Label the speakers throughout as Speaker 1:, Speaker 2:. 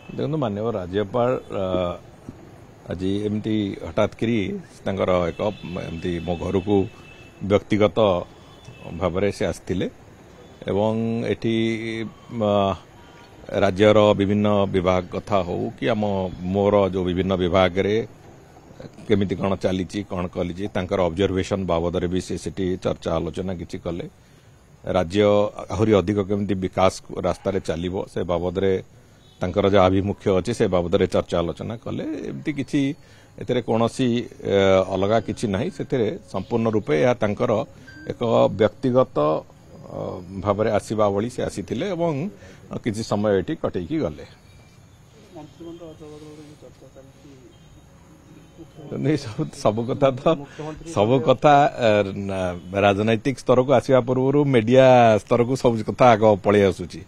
Speaker 1: देखो माननीय राज्यपाल आज एमती हठात करी एक एमती मो घर को व्यक्तिगत भाव से आसते एवं एटी राज्यर विभिन्न विभाग कथा हो कि आम मोर जो विभिन्न विभाग रे केमिति कौन चली कौन कली ऑब्जर्वेशन बाबद भी से चर्चा आलोचना किसी कले राज्य आहरी अधिक केमिति विकास रास्तार चलो से बाबद तांकर जो आभिमुख्य अच्छे से बाबद चर्चा आलोचना कले एमती किसी एते कौनसी अलगा किसी ना से संपूर्ण रूपे या तांकर एक व्यक्तिगत भाव आसवा भली से आसीथिले एवं किसी समय एटी कटेकी गले सब कथा राजनैतिक स्तर को आसवा पूर्व मीडिया स्तर को सब कथा आग पलि आसुची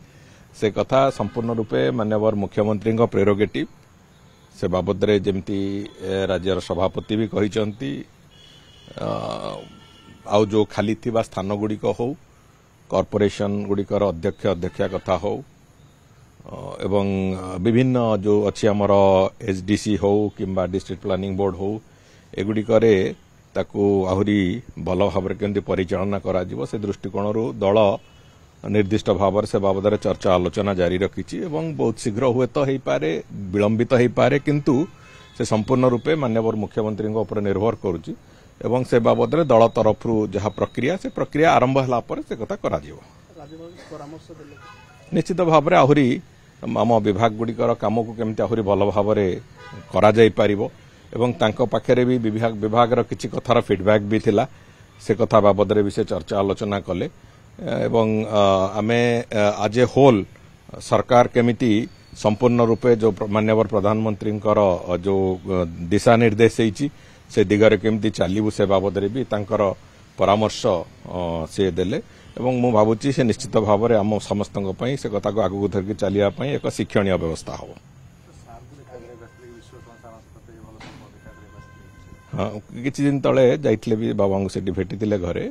Speaker 1: से कथा संपूर्ण रूपे माननीय मुख्यमंत्री प्रेरोगेटिव से बाबद जमती राज्यर सभापति भी कहिसंती आउ जो खाली थिबा स्थान गुड़िक हो कॉर्पोरेशन गुड़िकर अध्यक्ष अध्यक्षा कथा हो एवं विभिन्न जो अच्छी आमर एचडीसी हो किंबा डिस्ट्रिक्ट प्लानिंग बोर्ड हो एगुड़िकरे ताकू आहुरी भल भाव केमती परिचालना करा जिवो से दृष्टिकोण दल निर्दिष्ट भाव से बाबद चर्चा आलोचना जारी रखी एवं बहुत शीघ्र हुए तो हो पारे विलंबित हो पारे किंतु से संपूर्ण रूपे माननीय मुख्यमंत्री उपर निर्भर करुच्ची एवं से बाबद दल तरफ जहाँ प्रक्रिया आरंभ होला पर से कथा करा जिवो निश्चित भाव में आहरी आम विभाग गुड़िकर काम को केमती आहरी भल भाव करा जाई पारिबो एवं तांको पाखरे भी विभाग किसी कथार फीडबैक भी थिला से कथा बाबद भी से चर्चा आलोचना कले एवं आमे आज ए होल सरकार केमिति संपूर्ण रूपे जो माननीय प्रधानमंत्री जो दिशा निर्देश से दिगरे केमिति चलू से बाबद भी तांकर परामर्श से देले एवं मु भावुची से निश्चित भाव में आम समस्त से कथा को आगू धरिकी चलिया एक शिक्षणीय व्यवस्था हो हाँ किछि दिन तले जाइथिले भी बाबा से भेटी घरे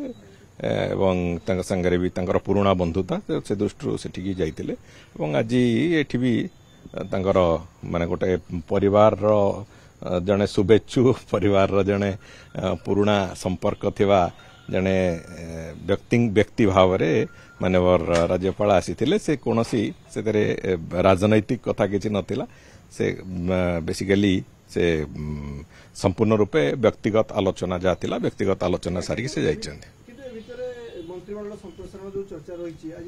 Speaker 1: एवं संगे भी पुराणा बंधुता से दृष्टि सेठी जाइथिले एवं आज एठी भी माने गोटे परिवार जने शुभेच्छु परिवार जने पुराणा संपर्क थिबा जने व्यक्ति भाव में माननीय राज्यपाल आसीथिले से कोनोसी से राजनैतिक कथा किछि नथिला से बेसिकली से संपूर्ण रूपे व्यक्तिगत आलोचना जाथिला व्यक्तिगत आलोचना सारी से जाइछन्ते
Speaker 2: मंत्रिमंडल संप्रसारण जो चर्चा रही आज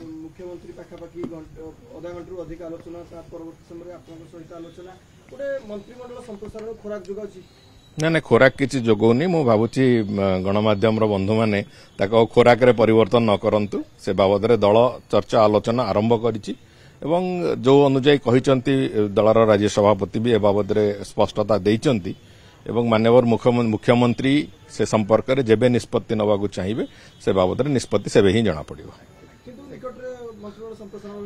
Speaker 2: मुख्यमंत्री पाखापाखि अधा घंटे अधिक आलोचना परवर्ती समय सहित आलोचना गोटे मंत्रिमंडल संप्रसारण खोराक जोगाउछि
Speaker 1: ना खोराक किसी जोगौनी मु भावुची गणमाध्यम बंधु मैंने खोराक रे परिवर्तन न करंतु से बाबद दल चर्चा आलोचना आरंभ करिछि एवं जो अनुजाई कहिसंती दलर राज्य सभापति भी ए बाबद स्पष्टता देइचंती एवं माननीय मुख्यमंत्री से संपर्क में जेबे निष्पत्ति नवाक चाहिए से बाबद निष्पत्ति से ही जना पड़ो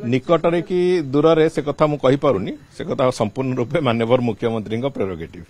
Speaker 1: निकटरे कि दूर से कथा मु कहि पारुनी से कथा संपूर्ण रूपे माननीय मुख्यमंत्री प्रेरोगेटिव।